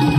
आज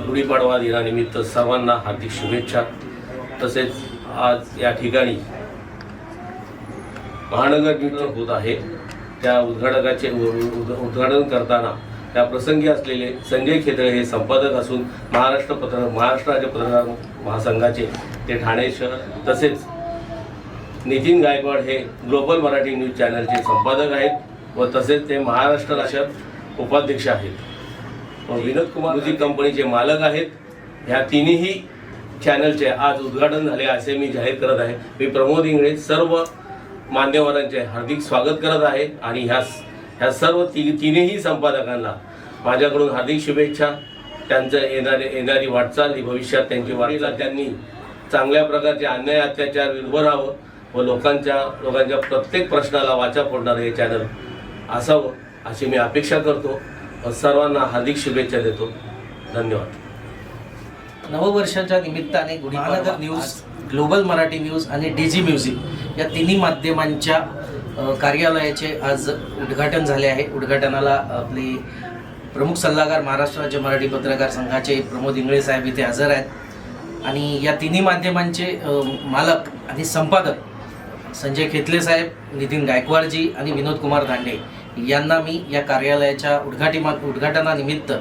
गुढीपाडवा दिनानिमित्त सर्वांना हार्दिक शुभेच्छा। तसेच आज या ठिकाणी महानगर न्यूज होत आहे, त्या उद्घाटकाचे उद्घाटन करताना त्या प्रसंगी असलेले संजय खेतळे हे संपादक असून महाराष्ट्र राज्य पत्रकार महासंघाचे ते ठाणे शहर, तसेच नितीन गायकवाड हे ग्लोबल मराठी न्यूज चॅनलचे संपादक आहेत व तसेच ते महाराष्ट्र राज्य उपाध्यक्ष आहेत व विनोद कुमार म्युझिक कंपनीचे मालक आहेत। ह्या तिन्ही चॅनलचे आज उद्घाटन झाले असे मी जाहीर करत आहे। मी प्रमोद इंगळे सर्व मान्यवरांचे हार्दिक स्वागत करत आहे आणि ह्या सर्व तिन्ही संपादकांना माझ्याकडून हार्दिक शुभेच्छा। त्यांचं येणारी वाटचाल भविष्यात त्यांची वाढीला त्यांनी चांगल्या प्रकारचे अन्याय अत्याचार उभं राहावं व लोकांच्या प्रत्येक प्रश्नाला वाचा फोडणारं हे चॅनल असावं अशी मी अपेक्षा करतो व सर्वांना हार्दिक शुभेच्छा देतो। धन्यवाद। नववर्षाच्या निमित्ताने महानगर न्यूज, ग्लोबल मराठी न्यूज आणि डीजी म्युझिक या तिन्ही माध्यमांच्या कार्यालयाचे आज उद्घाटन झाले आहे। उद्घाटनाला आपले प्रमुख सल्लागार महाराष्ट्र राज्य मराठी पत्रकार संघाचे प्रमोद इंगळे साहेब इथे हजर आहेत आणि या तिन्ही माध्यमांचे मालक आणि संपादक संजय खेतले साहेब, नितीन गायकवाडजी आणि विनोद कुमार दांडे यांना मी या कार्यालयाच्या उद्घाटनानिमित्त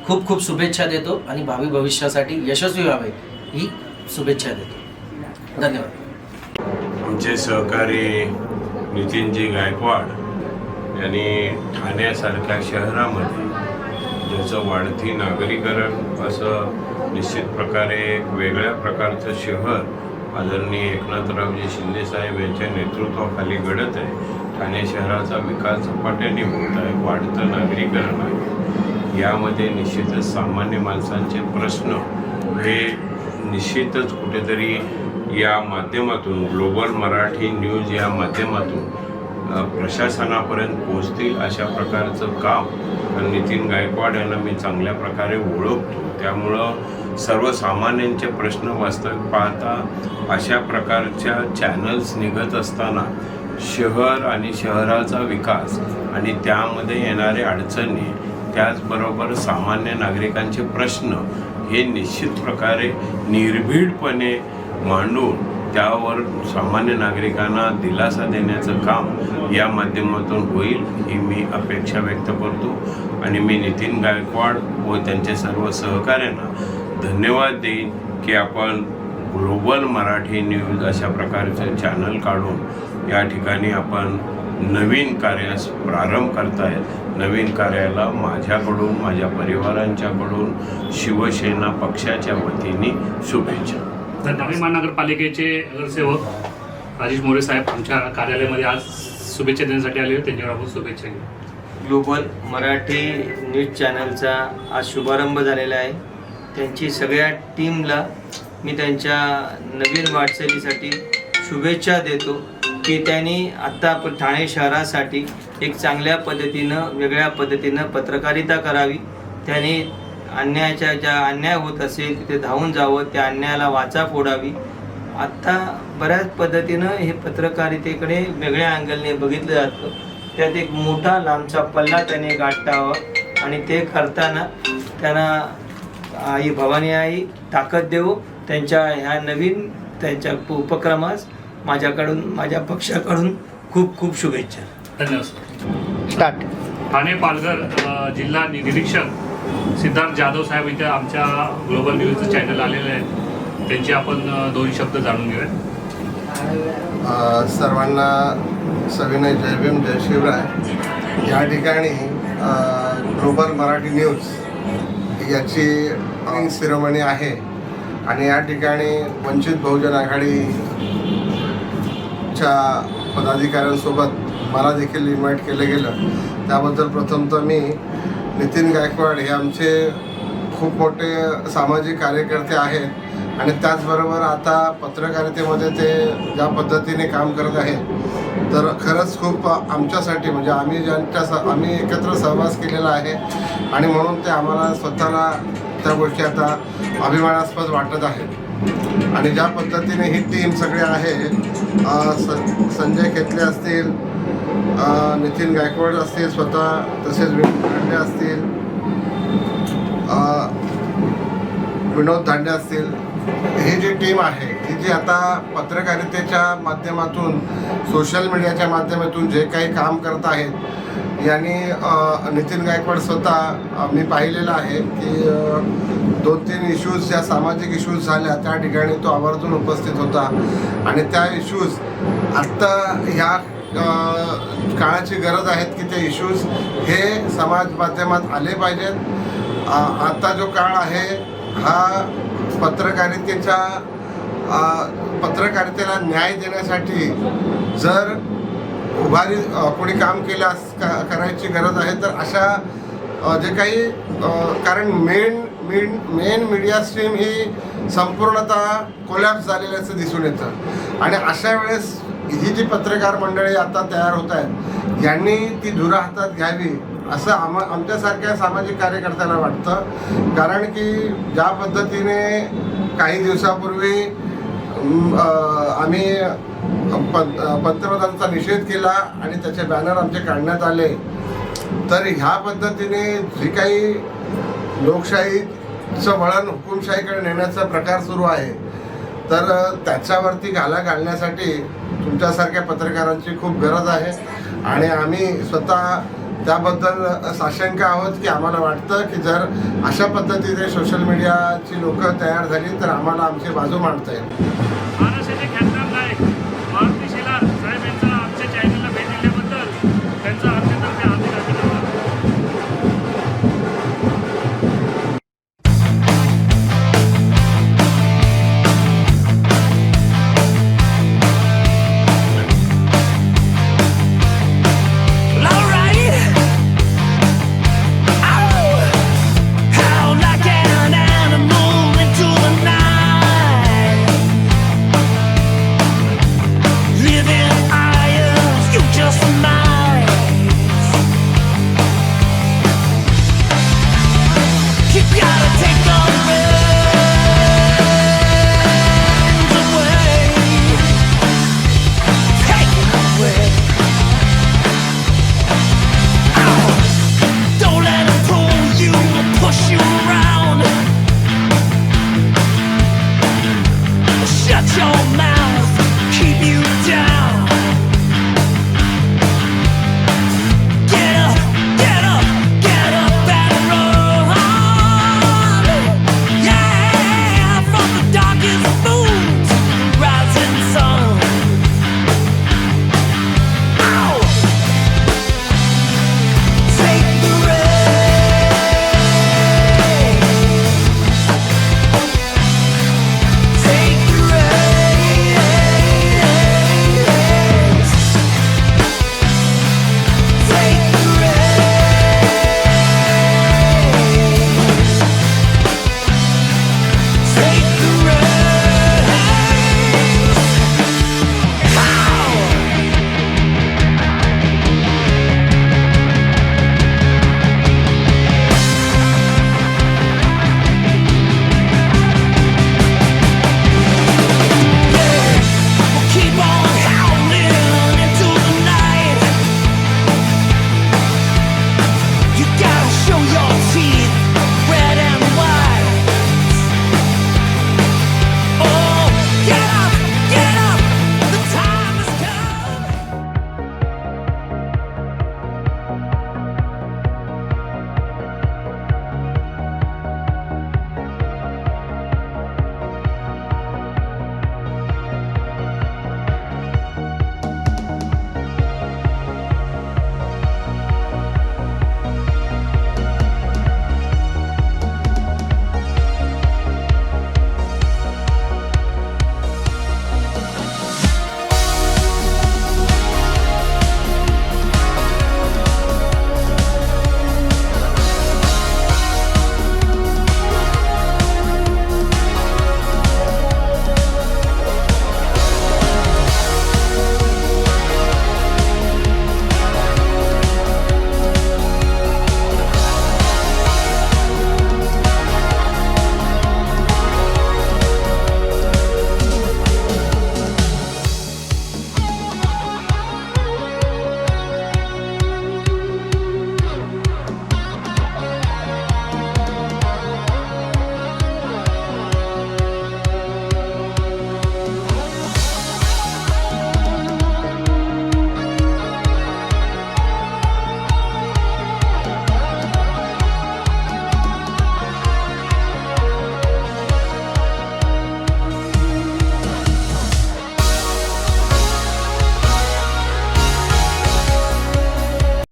खूप खूप शुभेच्छा देतो आणि भावी भविष्यासाठी यशस्वी व्हावे ही शुभेच्छा देतो। धन्यवाद। आमचे सहकारी नितीनजी गायकवाड यांनी ठाण्यासारख्या शहरामध्ये ज्याचं वाढती नागरीकरण असं निश्चित प्रकारे एक वेगळ्या प्रकारचं शहर आदरणीय एकनाथरावजी शिंदेसाहेब यांच्या नेतृत्वाखाली घडत आहे। ठाणे शहराचा विकास झपाट्याने होत आहे, वाढतं नागरीकरण आहे। यामध्ये निश्चितच सामान्य माणसांचे प्रश्न हे निश्चितच कुठेतरी या माध्यमातून, ग्लोबल मराठी न्यूज या माध्यमातून प्रशासनापर्यंत पोहोचतील अशा प्रकारचं काम नितीन गायकवाड यांना मी चांगल्या प्रकारे ओळखतो। त्यामुळं सर्वसामान्यांचे प्रश्न वास्तविक पाहता अशा प्रकारच्या चॅनल्स निघत असताना शहर आणि शहराचा विकास आणि त्यामध्ये येणारे अडचणी, त्याचबरोबर सामान्य नागरिकांचे प्रश्न हे निश्चित प्रकारे निर्भीडपणे मांडून त्यावर सामान्य नागरिकांना दिलासा देण्याचं काम या माध्यमातून होईल ही मी अपेक्षा व्यक्त करतो आणि मी नितीन गायकवाड व त्यांच्या सर्व सहकाऱ्यांना धन्यवाद देईन की आपण ग्लोबल मराठी न्यूज अशा प्रकारचं चॅनल काढून या ठिकाणी आपण नवीन कार्यास प्रारंभ करतायत। नवीन कार्याला माझ्याकडून, माझ्या परिवारांच्याकडून, शिवसेना पक्षाच्या वतीने शुभेच्छा। नवी महानगरपालिकेचे नगरसेवक राजेश मोरे साहेब आमच्या कार्यालयामध्ये आज शुभेच्छा देण्यासाठी आले, त्यांच्यावर आपण शुभेच्छा घेऊ। ग्लोबल मराठी न्यूज चॅनलचा आज शुभारंभ झालेला आहे। त्यांची सगळ्या टीमला मी त्यांच्या नवीन वाटचालीसाठी शुभेच्छा देतो की त्यांनी आत्ता ठाणे शहरासाठी एक चांगल्या पद्धतीनं, वेगळ्या पद्धतीनं पत्रकारिता करावी। त्यांनी ज्या अन्याय होत असेल तिथे धावून जावं, त्या अन्यायाला वाचा फोडावी। आत्ता बऱ्याच पद्धतीनं हे पत्रकारितेकडे वेगळ्या अँगलने बघितलं जातं, त्यात एक मोठा लांबचा पल्ला त्याने गाठावा आणि ते करताना त्यांना आई भवानी आई ताकद देऊ। त्यांच्या ह्या नवीन त्यांच्या उपक्रमास माझ्याकडून, माझ्या पक्षाकडून खूप खूप शुभेच्छा। धन्यवाद। स्टार्ट। ठाणे पालघर जिल्हा निरीक्षक सिद्धार्थ जाधव साहेब इथे आमच्या ग्लोबल न्यूजचं चॅनल आलेलं आहे, त्यांचे आपण दोन शब्द जाणून घेऊया। सर्वांना सविनय जय भीम, जय शिवराय। या ठिकाणी ग्लोबल मराठी न्यूज याची सेरेमनी आहे आणि या ठिकाणी वंचित बहुजन आघाडीच्या पदाधिकाऱ्यांसोबत मला देखील इन्व्हाइट केलं गेलं. त्याबद्दल प्रथमतः मी नितीन गायकवाड हे आमचे खूप मोठे सामाजिक कार्यकर्ते आहेत आणि त्याचबरोबर आता पत्रकारितेमध्ये ते ज्या पद्धतीने काम करत आहेत तर खरंच खूप आमच्यासाठी म्हणजे आम्ही एकत्र सहवास केलेला आहे आणि म्हणून ते आम्हाला स्वतःला त्या गोष्टी आता अभिमानास्पद वाटत आहेत. आणि ज्या पद्धतीने ही टीम सगळे आहे संजय खेतले असतील, नितीन गायकवाड असतील स्वतः, तसेच धांडे असतील, विनोद धांडे असतील, ही जी टीम आहे ही जी आता पत्रकारितेच्या माध्यमातून सोशल मीडियाच्या माध्यमातून जे काही काम करत आहेत यांनी नितीन गायकवाड स्वतः मी पाहिलेलं आहे की 2-3 इश्यूज ज्या सामाजिक इश्यूज झाल्या त्या ठिकाणी तो आवर्जून उपस्थित होता आणि त्या इश्यूज आत्ता ह्या काळाची गरज आहेत की ते इश्यूज हे समाज माध्यमात आले पाहिजेत. आता जो काळ आहे हा पत्रकारितेला न्याय देण्यासाठी जर उभारी कोणी काम केल्यास करायची गरज आहे तर अशा जे काही कारण मेन मीडिया स्ट्रीम ही संपूर्णतः कोलॅप्स झालेली असं दिसून येतं आणि अशा वेळेस ही जी पत्रकार मंडळी आता तयार होत आहेत यांनी ती धुरा हातात घ्यावी असं आमच्यासारख्या सामाजिक कार्यकर्त्यांना वाटतं. कारण की ज्या पद्धतीने काही दिवसापूर्वी आम्ही पंतप्रधानांचा निषेध केला आणि त्याचे बॅनर आमचे काढण्यात आले तर ह्या पद्धतीने जी काही लोकशाहीचं वळण हुकुमशाहीकडे नेण्याचा प्रकार सुरू आहे तर त्याच्यावरती घाला घालण्यासाठी तुमच्यासारख्या पत्रकारांची खूप गरज आहे आणि आम्ही स्वतः त्याबद्दल साशंक आहोत की आम्हाला वाटतं की जर अशा पद्धतीने सोशल मीडियाची लोकं तयार झाली तर आम्हाला आमची बाजू मांडता येईल.